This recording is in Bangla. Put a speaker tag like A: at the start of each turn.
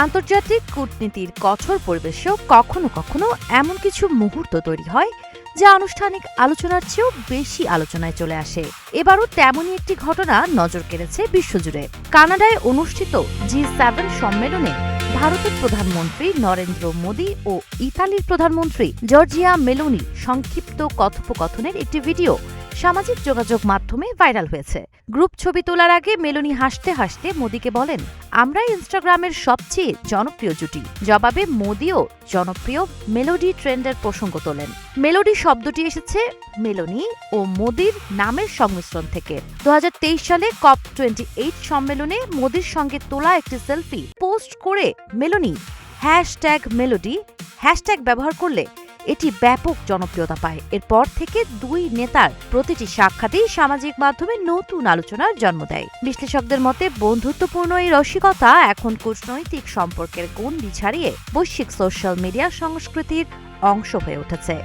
A: আন্তর্জাতিক কূটনীতির কঠোর পরিবেশেও কখনো কখনো এমন কিছু মুহূর্ত তৈরি হয় যা আনুষ্ঠানিক আলোচনার চেয়েও বেশি আলোচনায় চলে আসে। এবারও তেমনই একটি ঘটনা নজর কেড়েছে বিশ্বজুড়ে। কানাডায় অনুষ্ঠিত G7 সম্মেলনে ভারতের প্রধানমন্ত্রী নরেন্দ্র মোদী ও ইতালির প্রধানমন্ত্রী জর্জিয়া মেলোনি সংক্ষিপ্ত কথোপকথনের একটি ভিডিও সামাজিক যোগাযোগ মাধ্যমে ভাইরাল হয়েছে। গ্রুপ ছবি তোলার আগে মেলোনি হাসতে হাসতে মোদীকে বলেন, আমরা ইনস্টাগ্রামের সবচেয়ে জনপ্রিয় জুটি। জবাবে মোদীও জনপ্রিয় মেলোডি ট্রেন্ডের প্রসঙ্গ তোলেন। মেলোডি শব্দটি এসেছে মেলোনি ও মোদীর নামের সংমিশ্রণ থেকে। 2023 সালে COP28 সম্মেলনে মোদীর সঙ্গে তোলা একটি সেলফি পোস্ট করে মেলোনি #মেলোডি হ্যাশট্যাগ ব্যবহার করলে এটি ব্যাপক জনপ্রিয়তা পায়। এরপর থেকে দুই নেতার প্রতিটি সাক্ষাতেই সামাজিক মাধ্যমে নতুন আলোচনার জন্ম দেয়। বিশ্লেষকদের মতে বন্ধুত্বপূর্ণ এই রসিকতা এখন কূটনৈতিক সম্পর্কের গণ্ডি ছাড়িয়ে বৈশ্বিক সোশ্যাল মিডিয়া সংস্কৃতির অংশ হয়ে উঠেছে।